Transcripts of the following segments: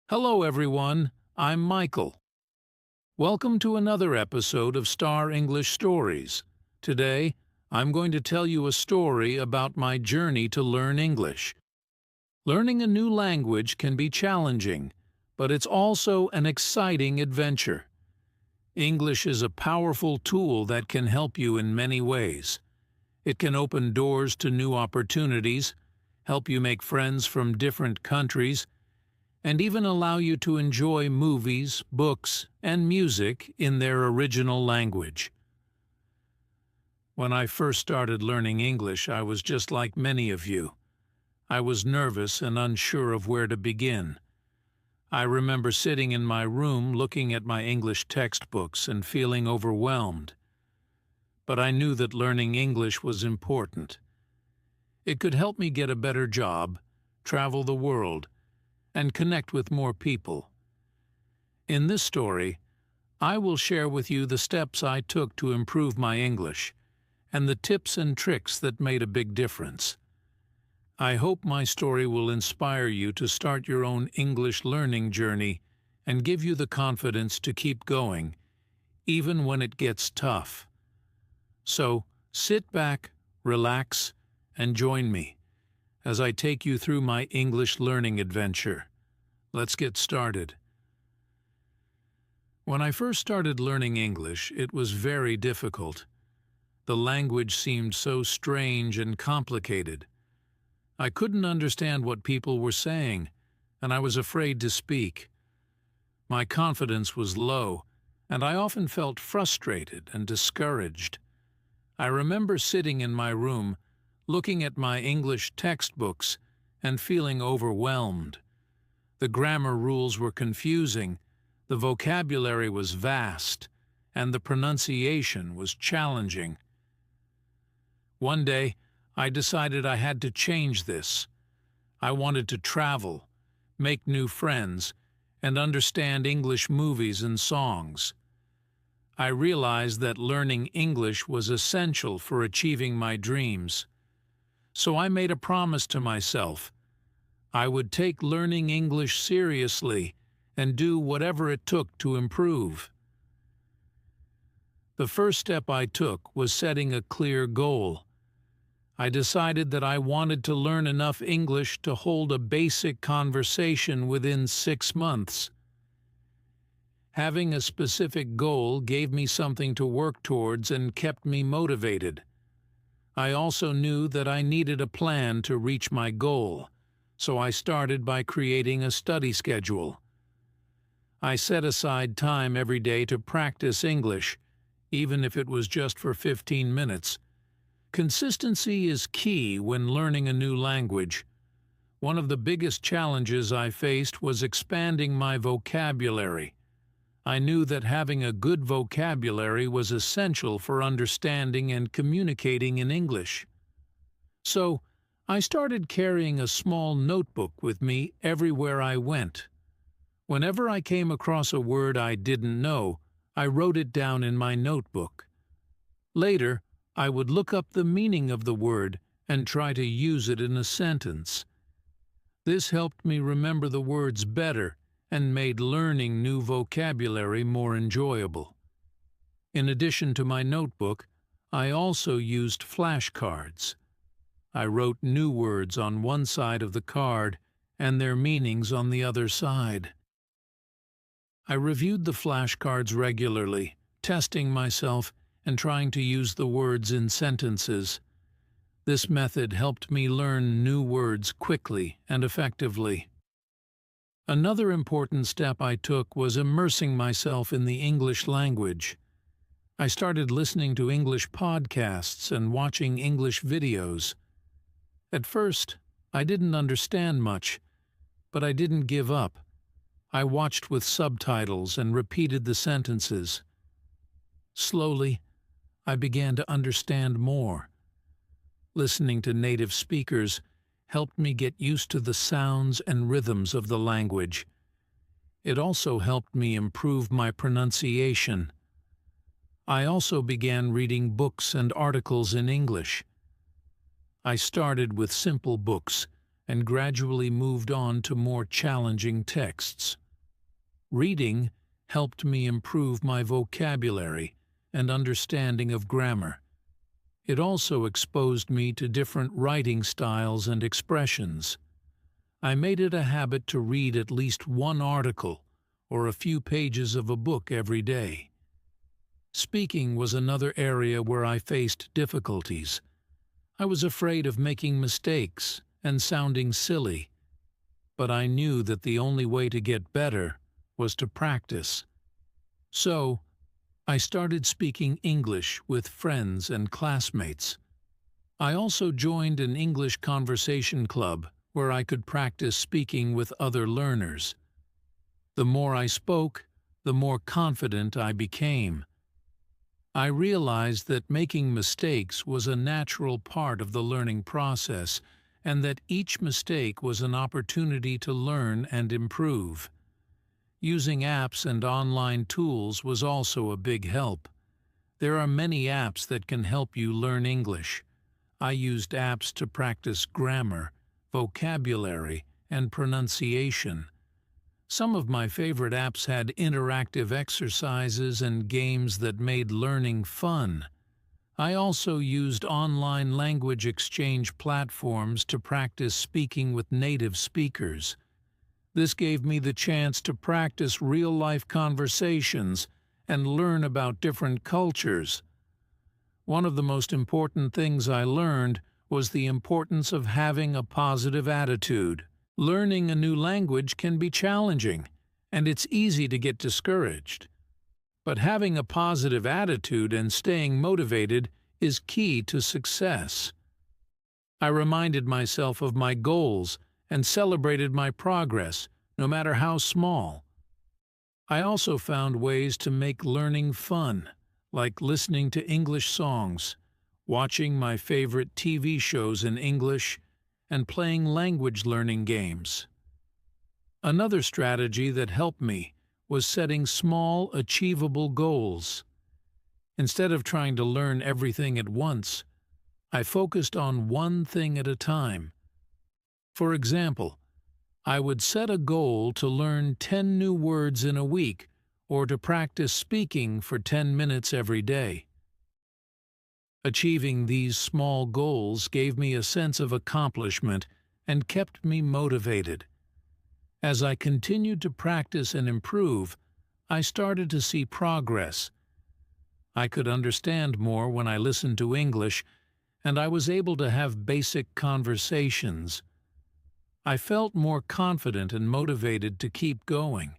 Hello, everyone. I'm Michael. Welcome to another episode of Star English Stories. Today, I'm going to tell you a story about my journey to learn English. Learning a new language can be challenging, but it's also an exciting adventure. English is a powerful tool that can help you in many ways. It can open doors to new opportunities, help you make friends from different countries, and even allow you to enjoy movies, books, and music in their original language. When I first started learning English, I was just like many of you. I was nervous and unsure of where to begin. I remember sitting in my room looking at my English textbooks and feeling overwhelmed. But I knew that learning English was important. It could help me get a better job, travel the world, and connect with more people. In this story, I will share with you the steps I took to improve my English and the tips and tricks that made a big difference. I hope my story will inspire you to start your own English learning journey and give you the confidence to keep going, even when it gets tough. So, sit back, relax, and join me as I take you through my English learning adventure. Let's get started. When I first started learning English, it was very difficult. The language seemed so strange and complicated. I couldn't understand what people were saying, and I was afraid to speak. My confidence was low, and I often felt frustrated and discouraged. I remember sitting in my room, looking at my English textbooks and feeling overwhelmed. The grammar rules were confusing, the vocabulary was vast, and the pronunciation was challenging. One day, I decided I had to change this. I wanted to travel, make new friends, and understand English movies and songs. I realized that learning English was essential for achieving my dreams. So I made a promise to myself. I would take learning English seriously and do whatever it took to improve. The first step I took was setting a clear goal. I decided that I wanted to learn enough English to hold a basic conversation within 6 months. Having a specific goal gave me something to work towards and kept me motivated. I also knew that I needed a plan to reach my goal, so I started by creating a study schedule. I set aside time every day to practice English, even if it was just for 15 minutes. Consistency is key when learning a new language. One of the biggest challenges I faced was expanding my vocabulary. I knew that having a good vocabulary was essential for understanding and communicating in English. So, I started carrying a small notebook with me everywhere I went. Whenever I came across a word I didn't know, I wrote it down in my notebook. Later, I would look up the meaning of the word and try to use it in a sentence. This helped me remember the words better and made learning new vocabulary more enjoyable. In addition to my notebook, I also used flashcards. I wrote new words on one side of the card and their meanings on the other side. I reviewed the flashcards regularly, testing myself and trying to use the words in sentences. This method helped me learn new words quickly and effectively. Another important step I took was immersing myself in the English language. I started listening to English podcasts and watching English videos. At first, I didn't understand much, but I didn't give up. I watched with subtitles and repeated the sentences. Slowly, I began to understand more. Listening to native speakers helped me get used to the sounds and rhythms of the language. It also helped me improve my pronunciation. I also began reading books and articles in English. I started with simple books and gradually moved on to more challenging texts. Reading helped me improve my vocabulary and understanding of grammar. It also exposed me to different writing styles and expressions. I made it a habit to read at least one article or a few pages of a book every day. Speaking was another area where I faced difficulties. I was afraid of making mistakes and sounding silly, but I knew that the only way to get better was to practice. So, I started speaking English with friends and classmates. I also joined an English conversation club where I could practice speaking with other learners. The more I spoke, the more confident I became. I realized that making mistakes was a natural part of the learning process, and that each mistake was an opportunity to learn and improve. Using apps and online tools was also a big help. There are many apps that can help you learn English. I used apps to practice grammar, vocabulary, and pronunciation. Some of my favorite apps had interactive exercises and games that made learning fun. I also used online language exchange platforms to practice speaking with native speakers. This gave me the chance to practice real-life conversations and learn about different cultures. One of the most important things I learned was the importance of having a positive attitude. Learning a new language can be challenging, and it's easy to get discouraged. But having a positive attitude and staying motivated is key to success. I reminded myself of my goals and celebrated my progress, no matter how small. I also found ways to make learning fun, like listening to English songs, watching my favorite TV shows in English, and playing language learning games. Another strategy that helped me was setting small, achievable goals. Instead of trying to learn everything at once, I focused on one thing at a time. For example, I would set a goal to learn 10 new words in a week or to practice speaking for 10 minutes every day. Achieving these small goals gave me a sense of accomplishment and kept me motivated. As I continued to practice and improve, I started to see progress. I could understand more when I listened to English, and I was able to have basic conversations. I felt more confident and motivated to keep going.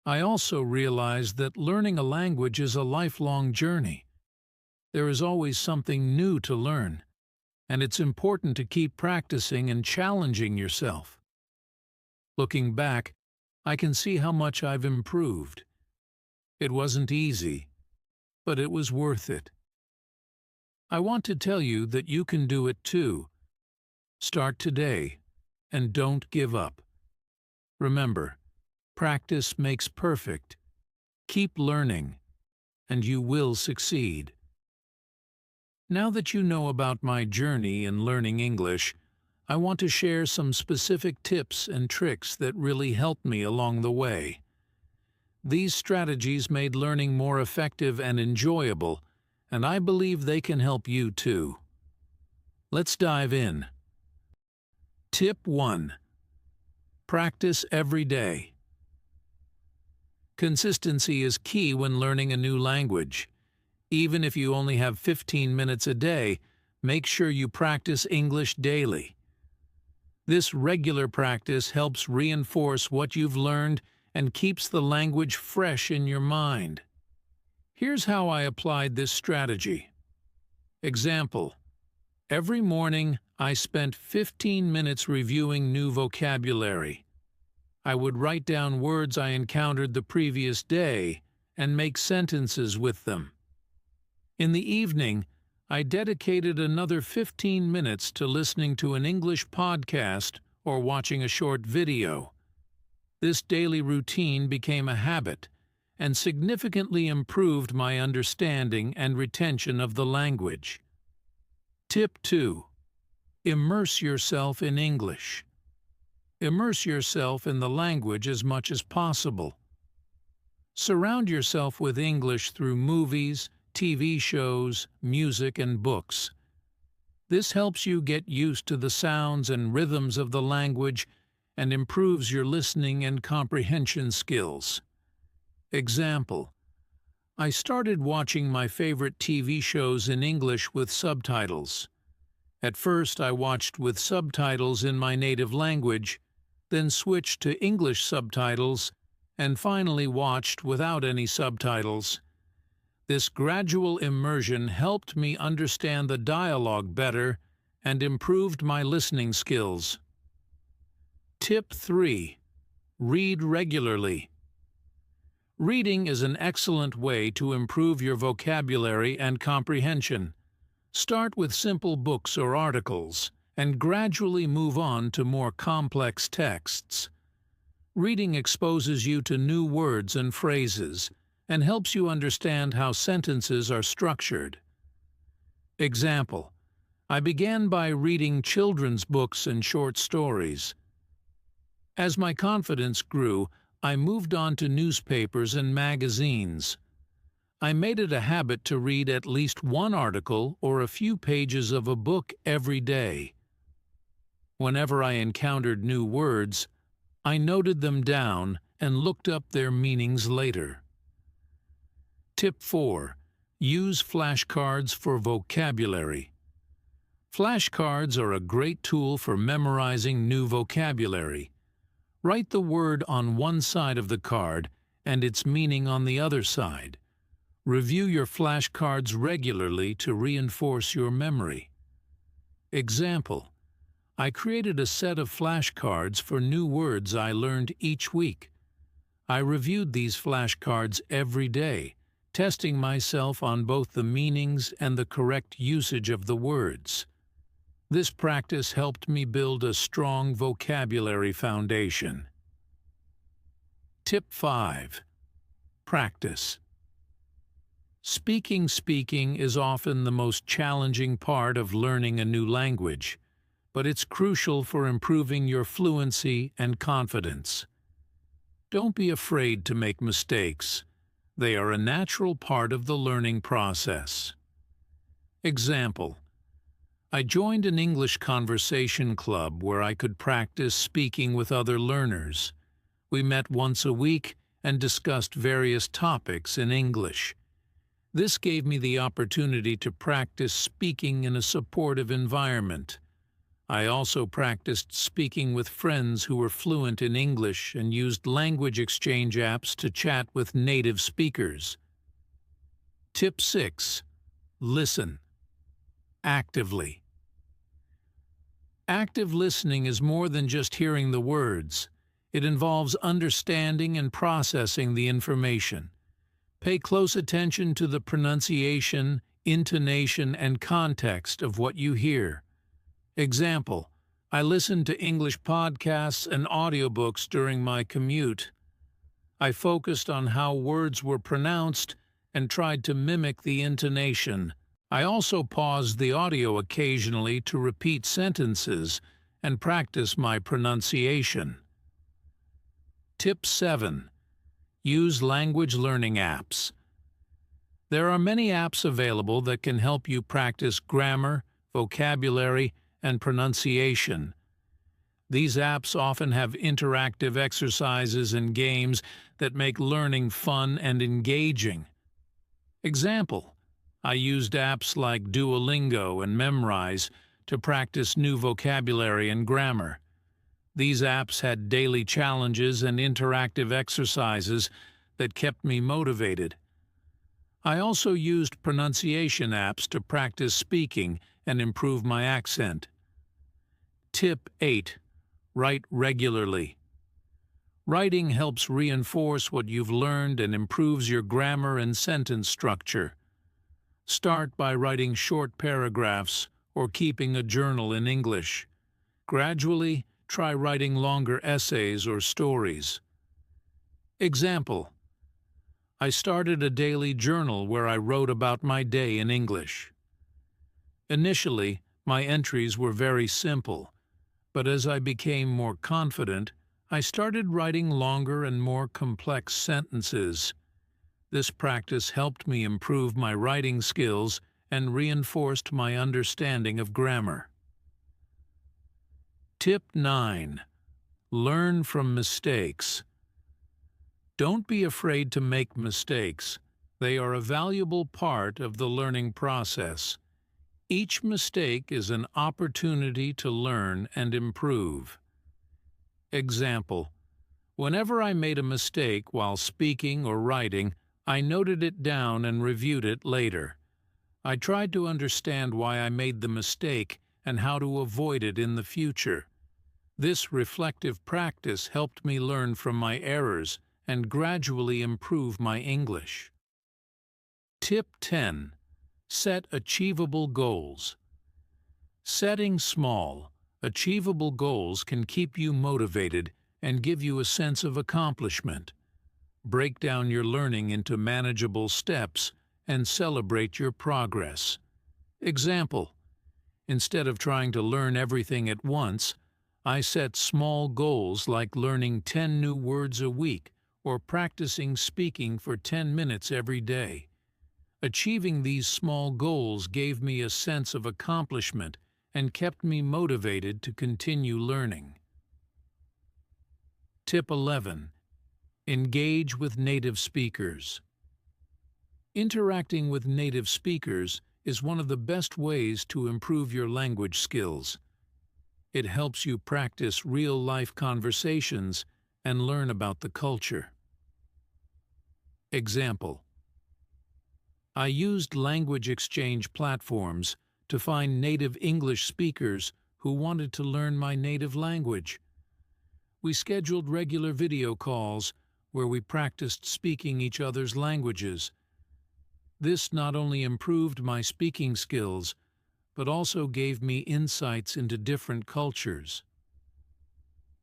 I also realized that learning a language is a lifelong journey. There is always something new to learn, and it's important to keep practicing and challenging yourself. Looking back, I can see how much I've improved. It wasn't easy, but it was worth it. I want to tell you that you can do it too. Start today, and don't give up. Remember, practice makes perfect. Keep learning, and you will succeed. Now that you know about my journey in learning English, I want to share some specific tips and tricks that really helped me along the way. These strategies made learning more effective and enjoyable, and I believe they can help you too. Let's dive in. Tip 1. Practice every day. Consistency is key when learning a new language. Even if you only have 15 minutes a day, make sure you practice English daily. This regular practice helps reinforce what you've learned and keeps the language fresh in your mind. Here's how I applied this strategy. Example: every morning I spent 15 minutes reviewing new vocabulary. I would write down words I encountered the previous day and make sentences with them. In the evening, I dedicated another 15 minutes to listening to an English podcast or watching a short video. This daily routine became a habit and significantly improved my understanding and retention of the language. Tip 2. Immerse yourself in English. Immerse yourself in the language as much as possible. Surround yourself with English through movies, TV shows, music, and books. This helps you get used to the sounds and rhythms of the language and improves your listening and comprehension skills. Example: I started watching my favorite TV shows in English with subtitles. At first, I watched with subtitles in my native language, then switched to English subtitles, and finally watched without any subtitles. This gradual immersion helped me understand the dialogue better and improved my listening skills. Tip 3. Read regularly. Reading is an excellent way to improve your vocabulary and comprehension. Start with simple books or articles, and gradually move on to more complex texts. Reading exposes you to new words and phrases, and helps you understand how sentences are structured. Example: I began by reading children's books and short stories. As my confidence grew, I moved on to newspapers and magazines. I made it a habit to read at least one article or a few pages of a book every day. Whenever I encountered new words, I noted them down and looked up their meanings later. Tip 4. Use flashcards for vocabulary. Flashcards are a great tool for memorizing new vocabulary. Write the word on one side of the card and its meaning on the other side. Review your flashcards regularly to reinforce your memory. Example: I created a set of flashcards for new words I learned each week. I reviewed these flashcards every day, testing myself on both the meanings and the correct usage of the words. This practice helped me build a strong vocabulary foundation. Tip 5. Practice. Speaking is often the most challenging part of learning a new language, but it's crucial for improving your fluency and confidence. Don't be afraid to make mistakes. They are a natural part of the learning process. Example: I joined an English conversation club where I could practice speaking with other learners. We met once a week and discussed various topics in English. This gave me the opportunity to practice speaking in a supportive environment. I also practiced speaking with friends who were fluent in English and used language exchange apps to chat with native speakers. Tip 6. Listen. Actively. Active listening is more than just hearing the words. It involves understanding and processing the information. Pay close attention to the pronunciation, intonation, and context of what you hear. Example: I listened to English podcasts and audiobooks during my commute. I focused on how words were pronounced and tried to mimic the intonation. I also paused the audio occasionally to repeat sentences and practice my pronunciation. Tip 7. Use language learning apps. There are many apps available that can help you practice grammar, vocabulary, and pronunciation. These apps often have interactive exercises and games that make learning fun and engaging. Example: I used apps like Duolingo and Memrise to practice new vocabulary and grammar. These apps had daily challenges and interactive exercises that kept me motivated. I also used pronunciation apps to practice speaking and improve my accent. Tip 8. Write regularly. Writing helps reinforce what you've learned and improves your grammar and sentence structure. Start by writing short paragraphs or keeping a journal in English. Gradually, try writing longer essays or stories. Example: I started a daily journal where I wrote about my day in English. Initially, My entries were very simple, but as I became more confident, I started writing longer and more complex sentences. This practice helped me improve my writing skills and reinforced my understanding of grammar. Tip 9. Learn from mistakes. Don't be afraid to make mistakes. They are a valuable part of the learning process. Each mistake is an opportunity to learn and improve. Example: whenever I made a mistake while speaking or writing, I noted it down and reviewed it later. I tried to understand why I made the mistake and how to avoid it in the future. This reflective practice helped me learn from my errors and gradually improve my English. Tip 10. Set achievable goals. Setting small, achievable goals can keep you motivated and give you a sense of accomplishment. Break down your learning into manageable steps and celebrate your progress. Example: instead of trying to learn everything at once, I set small goals like learning 10 new words a week or practicing speaking for 10 minutes every day. Achieving these small goals gave me a sense of accomplishment and kept me motivated to continue learning. Tip 11. Engage with native speakers. Interacting with native speakers is one of the best ways to improve your language skills. It helps you practice real-life conversations and learn about the culture. Example: I used language exchange platforms to find native English speakers who wanted to learn my native language. We scheduled regular video calls where we practiced speaking each other's languages. This not only improved my speaking skills, but also gave me insights into different cultures.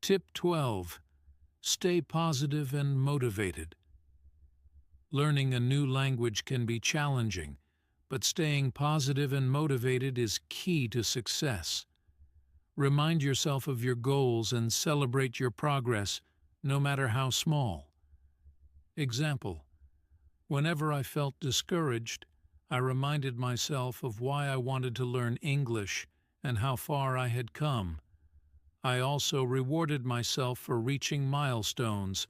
Tip 12. Stay positive and motivated. Learning a new language can be challenging, but staying positive and motivated is key to success. Remind yourself of your goals and celebrate your progress, no matter how small. Example: whenever I felt discouraged, I reminded myself of why I wanted to learn English and how far I had come. I also rewarded myself for reaching milestones,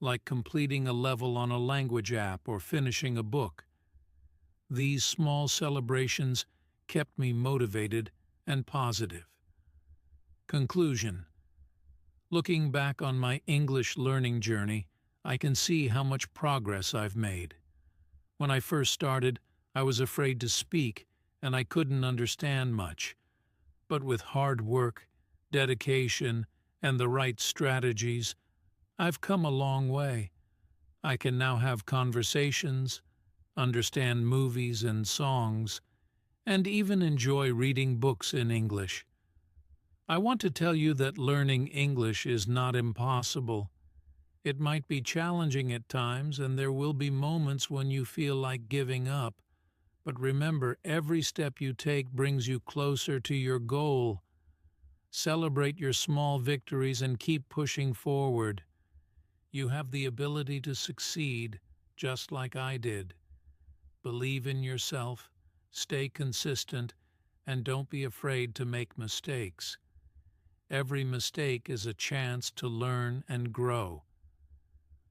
like completing a level on a language app or finishing a book. These small celebrations kept me motivated and positive. Conclusion: looking back on my English learning journey, I can see how much progress I've made. When I first started, I was afraid to speak and I couldn't understand much. But with hard work, dedication, and the right strategies, I've come a long way. I can now have conversations, understand movies and songs, and even enjoy reading books in English. I want to tell you that learning English is not impossible. It might be challenging at times, and there will be moments when you feel like giving up. But remember, every step you take brings you closer to your goal. Celebrate your small victories and keep pushing forward. You have the ability to succeed, just like I did. Believe in yourself, stay consistent, and don't be afraid to make mistakes. Every mistake is a chance to learn and grow.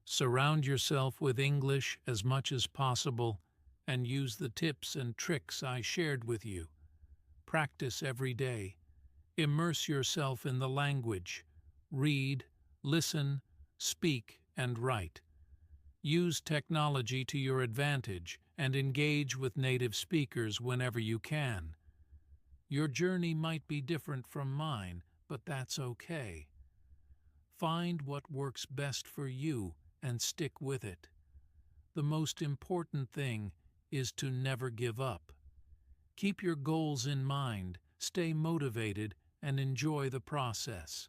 Surround yourself with English as much as possible and use the tips and tricks I shared with you. Practice every day. Immerse yourself in the language. Read, listen, speak, and write. Use technology to your advantage and engage with native speakers whenever you can. Your journey might be different from mine, but that's okay. Find what works best for you and stick with it. The most important thing is to never give up. Keep your goals in mind, stay motivated, and enjoy the process.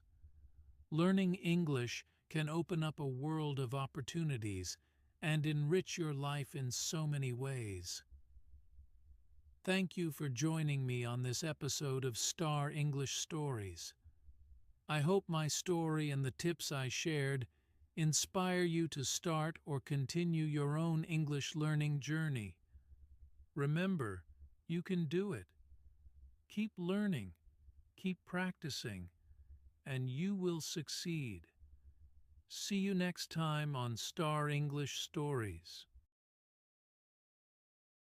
Learning English can open up a world of opportunities and enrich your life in so many ways. Thank you for joining me on this episode of Star English Stories. I hope my story and the tips I shared inspire you to start or continue your own English learning journey. Remember, you can do it. Keep learning, keep practicing, and you will succeed. See you next time on Star English Stories.